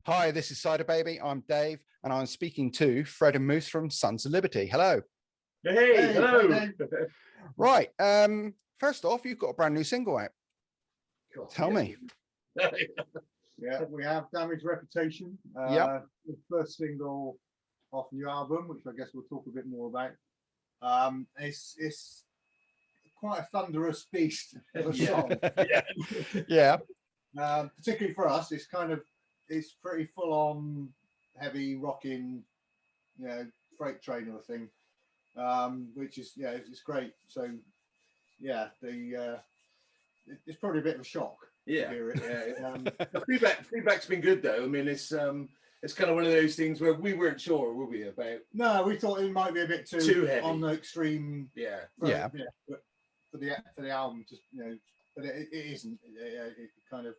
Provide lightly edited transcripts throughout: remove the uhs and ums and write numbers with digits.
Hi, this is Cyderbaby. I'm Dave, and I'm speaking to Fred and Moose from Sons of Liberty. Hello. Hey, hello. Right. First off, you've got a brand new single out. God, Tell me. Yeah, we have Damaged Reputation. Yep. The first single off the new album, which I guess we'll talk a bit more about. It's quite a thunderous beast of a song. Yeah. Particularly for us, it's pretty full on heavy rocking, freight train or thing. Which is it's great. So yeah, it's probably a bit of a shock. Yeah. To hear it. The feedback's been good though. I mean, it's kind of one of those things where we weren't sure, were we, about? No, we thought it might be a bit too heavy on the extreme. Yeah. But for the album, just but it isn't. It kind of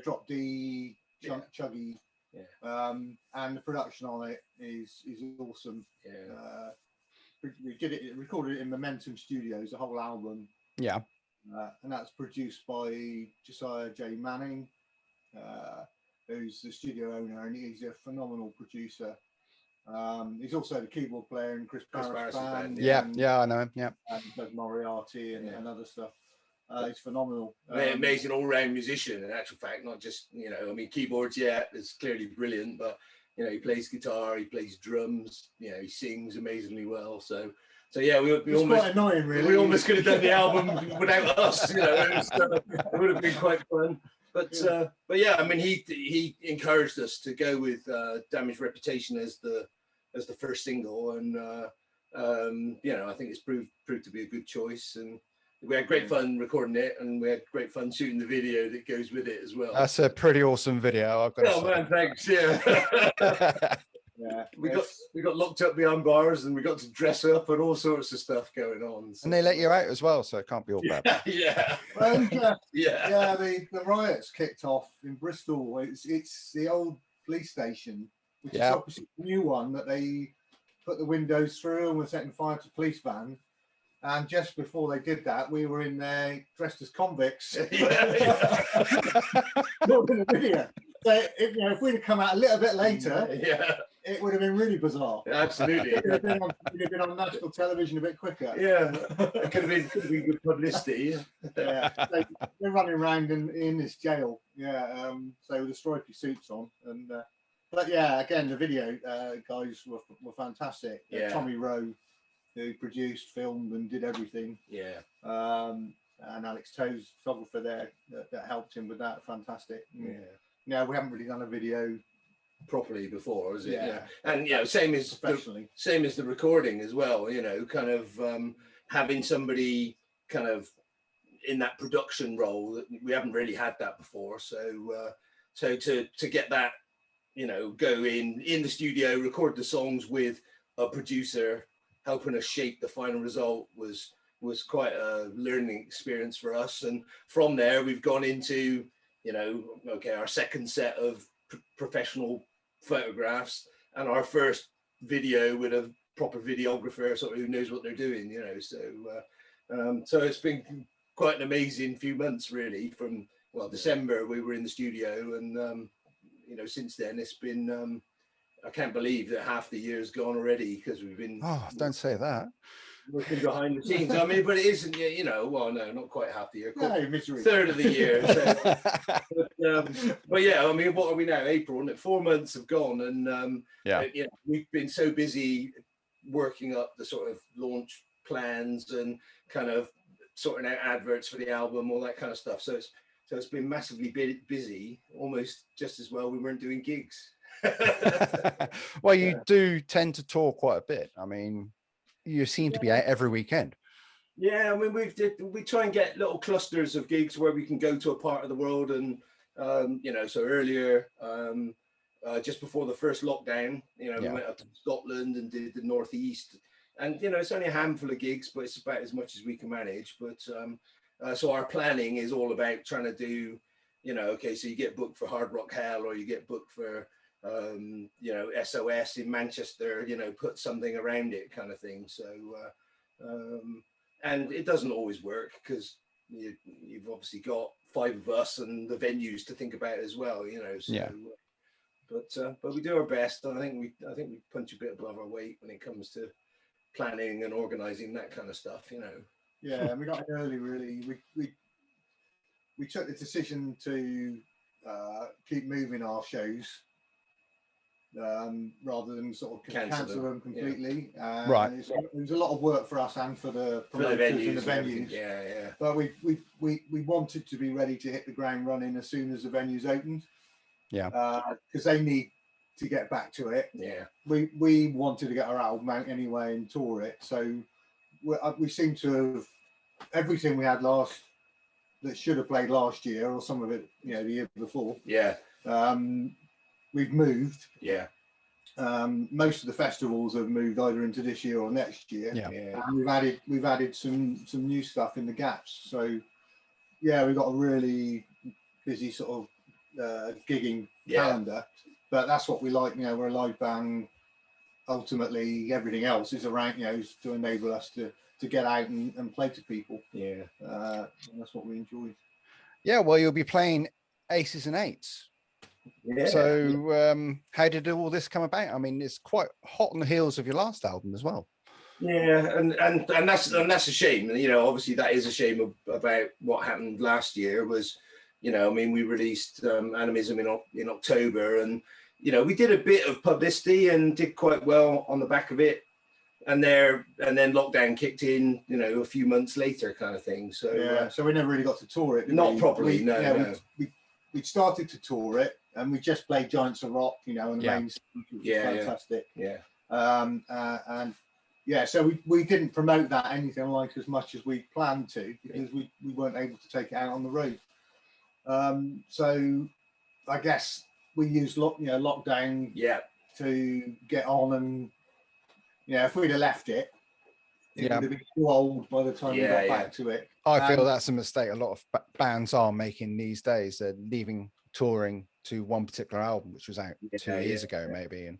drop D, chuggy. Yeah. And the production on it is awesome. Yeah. We recorded it in Momentum Studios, the whole album. Yeah. And that's produced by Josiah J. Manning, who's the studio owner, and he's a phenomenal producer. He's also the keyboard player in Chris Parrish band. Yeah, I know him. Yeah. And does Moriarty and other stuff. He's phenomenal. Amazing all-round musician, in actual fact, not just, keyboards, is clearly brilliant, but, he plays guitar, he plays drums, he sings amazingly well. So yeah, we almost quite annoying, really. We almost could have done the album without us. It would have been quite fun. But yeah, I mean, he encouraged us to go with "Damaged Reputation" as the first single, and I think it's proved to be a good choice. And we had great fun recording it, and we had great fun shooting the video that goes with it as well. That's a pretty awesome video. I've got to say. Man, thanks. Yeah. Yeah, we got locked up behind bars, and we got to dress up and all sorts of stuff going on. So. And they let you out as well, so it can't be all bad. Yeah. Well, the riots kicked off in Bristol. It's the old police station, which is opposite the new one that they put the windows through and were setting fire to police van. And just before they did that, we were in there dressed as convicts. Not in the video. So if we'd have come out a little bit later, it would have been really bizarre. Absolutely. It would have been on national television a bit quicker. Yeah, it could have been good publicity. Yeah, so they're running around in this jail. Yeah, so with the stripy suits on, and but yeah, again, the video guys were fantastic. Yeah. Tommy Rowe, who produced, filmed, and did everything. Yeah. And Alex Toe's photographer there that helped him with that. Fantastic. Yeah. No, we haven't really done a video properly before, is it? Yeah. And same as the recording as well. Kind of having somebody kind of in that production role that we haven't really had that before. So to get that, go in the studio, record the songs with a producer helping us shape the final result was quite a learning experience for us. And from there, we've gone into our second set of professional photographs and our first video with a proper videographer, sort of who knows what they're doing. So it's been quite an amazing few months, really. From December we were in the studio, and since then it's been. I can't believe that half the year's gone already, because we've been. Oh, don't say that. Working behind the scenes. I mean, but it isn't. Well, no, not quite half the year. No, misery. Third of the year. So, but yeah, I mean, what are we now? April, and 4 months have gone, and we've been so busy working up the sort of launch plans and kind of sorting out adverts for the album, all that kind of stuff. So it's been massively busy, almost just as well we weren't doing gigs. Well, you do tend to tour quite a bit. I mean, you seem to be out every weekend. Yeah, I mean, we try and get little clusters of gigs where we can go to a part of the world, and so earlier, just before the first lockdown, we went up to Scotland and did the Northeast, and it's only a handful of gigs, but it's about as much as we can manage. But so our planning is all about trying to do, so you get booked for Hard Rock Hell, or you get booked for SOS in Manchester, put something around it, kind of thing. So and it doesn't always work, because you've obviously got 5 of us and the venues to think about as well, so but we do our best. And I think we punch a bit above our weight when it comes to planning and organising that kind of stuff, you know. Yeah, and we got in early. Really, we took the decision to keep moving our shows rather than sort of cancel them completely. Yeah. Right. It was a lot of work for us and for the promoters and the venues. Yeah. But we wanted to be ready to hit the ground running as soon as the venues opened. Yeah. Because they need to get back to it. Yeah. We wanted to get our album out anyway and tour it. So we seem to have everything we had that should have played last year, or some of it, you know, the year before. Yeah. We've moved. Yeah. Most of the festivals have moved either into this year or next year. Yeah. And we've added some new stuff in the gaps. So yeah, we've got a really busy sort of gigging calendar. But that's what we like. You know, we're a live band. Ultimately, everything else is around, you know, to enable us to get out and play to people. Yeah. And that's what we enjoy. Yeah, well, you'll be playing Aces and Eights. Yeah. So how did all this come about? I mean, it's quite hot on the heels of your last album as well. Yeah, and that's a shame. You know, obviously that is a shame about what happened last year. Was, you know, I mean, we released Animism in October, and you know, we did a bit of publicity and did quite well on the back of it. And then lockdown kicked in, you know, a few months later, kind of thing. So yeah, so we never really got to tour it. Not properly, no. We started to tour it, and we just played Giants of Rock, you know, on the main stage, which was fantastic. Yeah. And yeah, so we didn't promote that anything like as much as we planned to, because we weren't able to take it out on the road. So I guess we used lockdown to get on, and yeah, if we'd have left it, it would have been too old by the time we got back to it. I feel that's a mistake a lot of bands are making these days. They're leaving touring to one particular album, which was out 2 years ago, maybe. And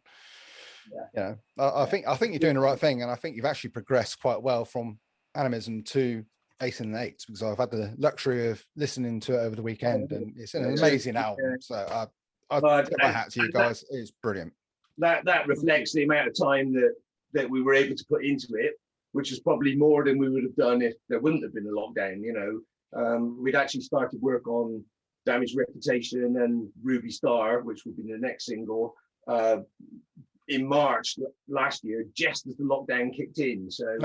you know, I think you're doing the right thing, and I think you've actually progressed quite well from Animism to Aces and Eights, because I've had the luxury of listening to it over the weekend, and it's an amazing album. So I tip my hat to you guys. It's brilliant. That reflects the amount of time that we were able to put into it, which is probably more than we would have done if there wouldn't have been a lockdown. You know, we'd actually started work on Damaged Reputation and Ruby Star, which would be the next single, in March last year, just as the lockdown kicked in. So,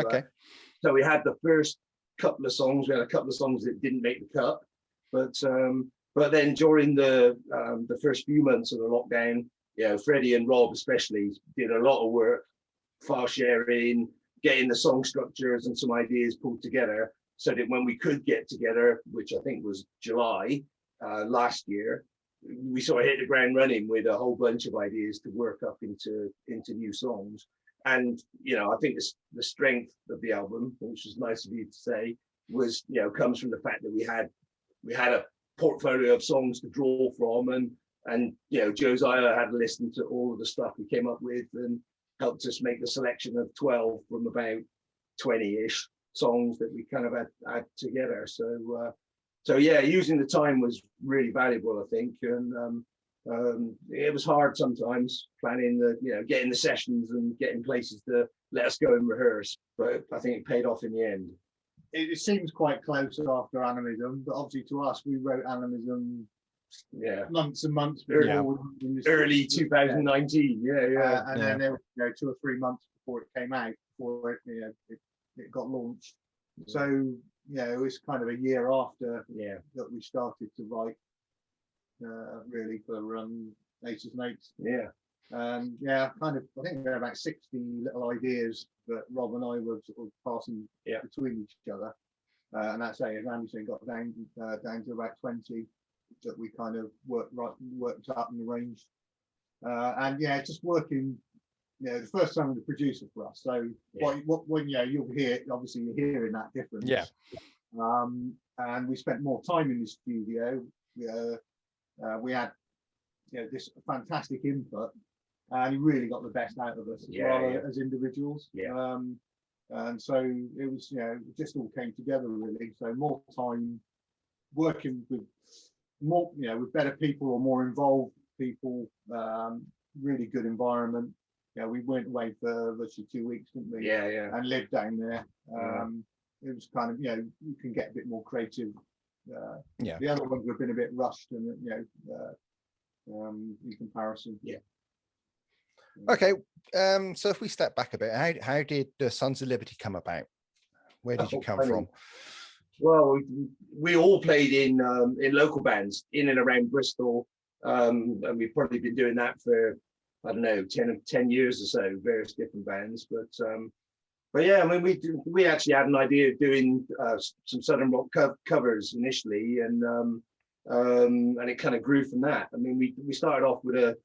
so we had the first couple of songs. We had a couple of songs that didn't make the cut, but then during the first few months of the lockdown, you know, Freddie and Rob especially did a lot of work, file sharing, getting the song structures and some ideas pulled together, so that when we could get together, which I think was July last year, we sort of hit the ground running with a whole bunch of ideas to work up into new songs. And you know, I think the strength of the album, which is nice of you to say, was, you know, comes from the fact that we had a portfolio of songs to draw from, and you know, Josiah had listened to all of the stuff we came up with and helped us make the selection of 12 from about 20-ish songs that we kind of had together. So yeah, using the time was really valuable, I think, and it was hard sometimes planning getting the sessions and getting places to let us go and rehearse, but I think it paid off in the end. It seems quite close after Animism, but obviously to us, we wrote Animism months and months before early 2019. And then there were 2 or 3 months before it came out, before it got launched. So it was kind of a year after that we started to write really for Aces and Eights. I think there are about 60 little ideas that Rob and I were sort of passing between each other, and that's as Anderson got down to about 20 that we kind of worked up and arranged, and just working. The first time with the producer for us. So when you'll hear, obviously you're hearing that difference. And we spent more time in the studio. We had this fantastic input, and he really got the best out of us as individuals. And so it was, it just all came together really. So more time working with with better people or more involved people, really good environment. Yeah, we went away for literally 2 weeks, didn't we? Yeah. And lived down there. It was kind of, you can get a bit more creative. The other ones have been a bit rushed, and in comparison. Yeah. Okay, so if we step back a bit, how did the Sons of Liberty come about? Where did you come from? Well, we all played in local bands in and around Bristol, and we've probably been doing that for, I don't know, 10 years or so, various different bands. But yeah, I mean, we actually had an idea of doing some Southern rock covers initially, and it kind of grew from that. I mean, we started off with a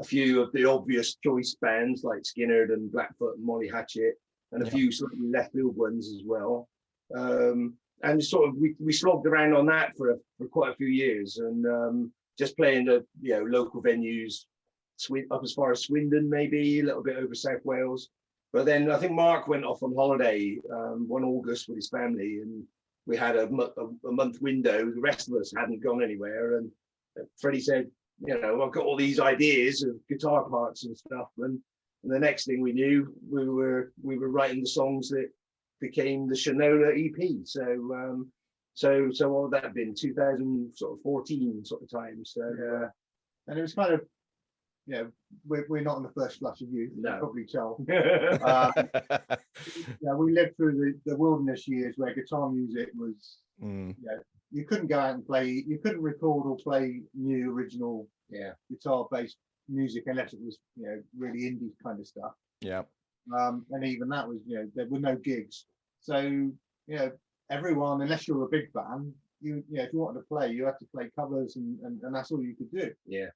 few of the obvious choice bands like Skinner and Blackfoot and Molly Hatchet, and a few sort of left field ones as well. And sort of we slogged around on that for quite a few years, and just playing the local venues, up as far as Swindon, maybe a little bit over South Wales. But then I think Mark went off on holiday one August with his family, and we had a month window. The rest of us hadn't gone anywhere, and Freddie said, I've got all these ideas of guitar parts and stuff, and the next thing we knew, we were writing the songs that became the Shinola EP. So what would that have been? 2014 sort of time. So and it was kind of, we're not in the first flush of youth. No. You probably tell. We lived through the wilderness years where guitar music was, you couldn't go out and play, you couldn't record or play new original guitar-based music unless it was, really indie kind of stuff. Yeah. And even that was, there were no gigs. So, everyone, unless you're a big band, if you wanted to play, you had to play covers, and that's all you could do. Yeah.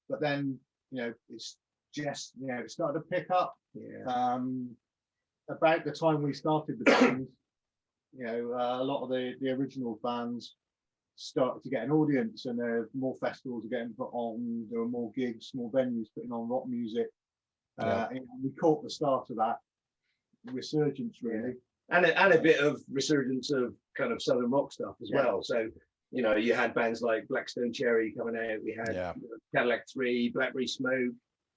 But then, it's just, it started to pick up. About the time we started the band, a lot of the original bands started to get an audience, and there were more festivals getting put on. There were more gigs, more venues putting on rock music. And we caught the start of that resurgence, really. And a bit of resurgence of kind of Southern rock stuff as well. So, you had bands like Blackstone Cherry coming out. We had Cadillac 3, Blackberry Smoke,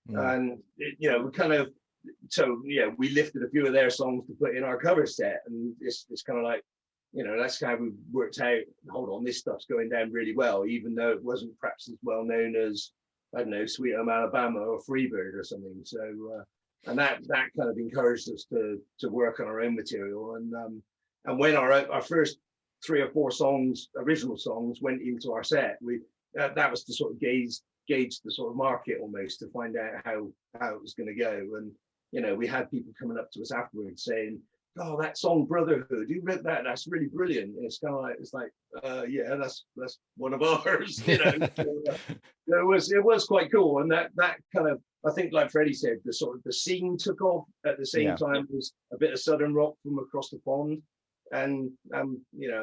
and we kind of, we lifted a few of their songs to put in our cover set, and it's kind of like, that's how we worked out, hold on, this stuff's going down really well, even though it wasn't perhaps as well known as, I don't know, Sweet Home Alabama or Freebird or something. So, and that kind of encouraged us to work on our own material. And when our first 3 or 4 songs, original songs, went into our set, that was to sort of gauge the sort of market almost, to find out how it was going to go. And we had people coming up to us afterwards saying, "Oh, that song Brotherhood, you wrote that? That's really brilliant." And it's kind of like, yeah, that's one of ours. It was quite cool, and that kind of, I think, like Freddie said, the sort of the scene took off at the same time as a bit of Southern rock from across the pond, and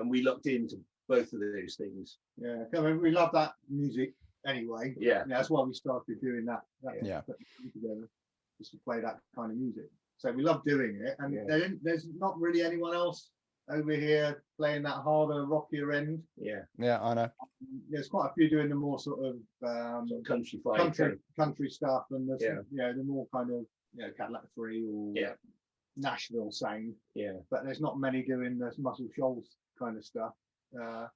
we looked into both of those things. Yeah, I mean, we love that music anyway. Yeah, that's why we started doing that together, just to play that kind of music. So we love doing it, and there's not really anyone else over here playing that harder, rockier end. Yeah, I know. There's quite a few doing the more sort of country stuff, and the more kind of Cadillac 3 or Nashville sound. Yeah, but there's not many doing this Muscle Shoals kind of stuff. I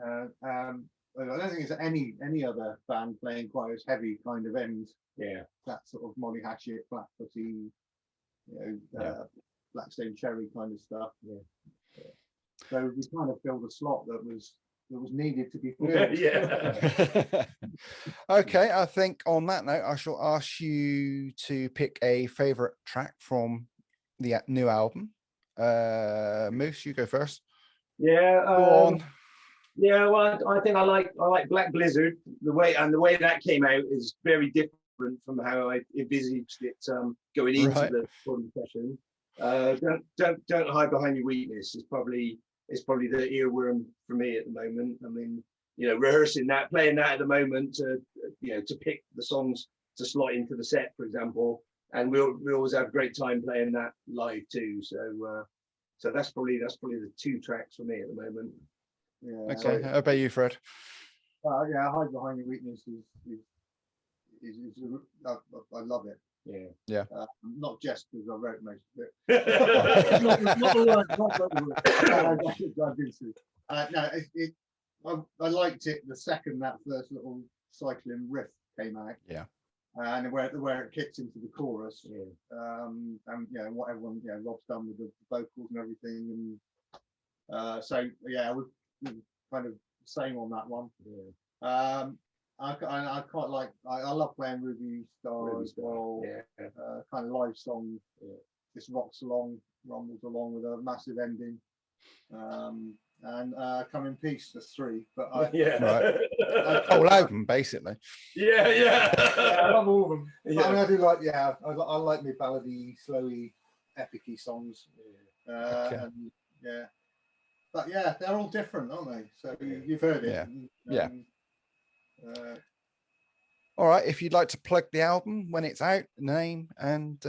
don't think there's any other band playing quite as heavy kind of end. Yeah, that sort of Molly Hatchet, Blackfooty, Blackstone Cherry kind of stuff. So we kind of filled a slot that was needed to be filled. Okay, I think on that note, I shall ask you to pick a favorite track from the new album. Moose, you go first. Yeah, go on. Yeah, well, I think I like Black Blizzard. The way that came out is very different from how I envisaged it going into the recording session. Don't hide behind your weakness is probably the earworm for me at the moment. I mean, rehearsing that, playing that at the moment to pick the songs to slot into the set, for example, and we always have a great time playing that live too. So that's probably the 2 tracks for me at the moment. Okay, how about you, Fred? Hide behind your weakness is I love it. Yeah. Not just because I wrote most of it. not the word. No, I liked it the second that first little cycling riff came out. Yeah. And where it kicks into the chorus. And what everyone, Rob's done with the vocals and everything, and so we're kind of same on that one. I quite like. I love playing Ruby Star as well. Kind of live song. Just rocks along, rumbles along with a massive ending. And Come in Peace, the 3. But right. Whole album basically. I love all of them. But I mean, I do like. I like me ballady, slowy, epicy songs. And but they're all different, aren't they? So you've heard it. All right, if you'd like to plug the album when it's out, name and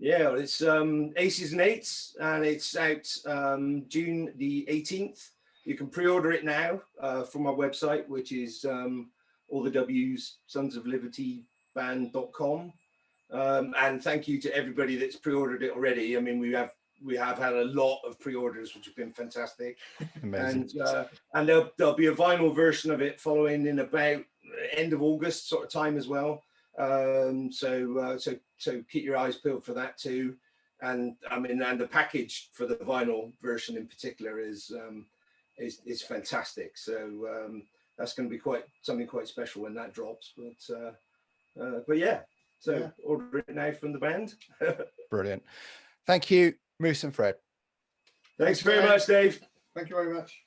it's Aces and Eights, and it's out June the 18th. You can pre-order it now from our website, which is all the W's sonsoflibertyband.com. And thank you to everybody that's pre-ordered it already. I mean, we have had a lot of pre-orders, which have been fantastic. Amazing. And there'll be a vinyl version of it following in about end of August sort of time as well. So keep your eyes peeled for that too. And I mean, and the package for the vinyl version in particular is fantastic. So that's going to be something quite special when that drops. But yeah, so order it now from the band. Brilliant. Thank you, Moose and Fred. Thanks very much, Dave. Thank you very much.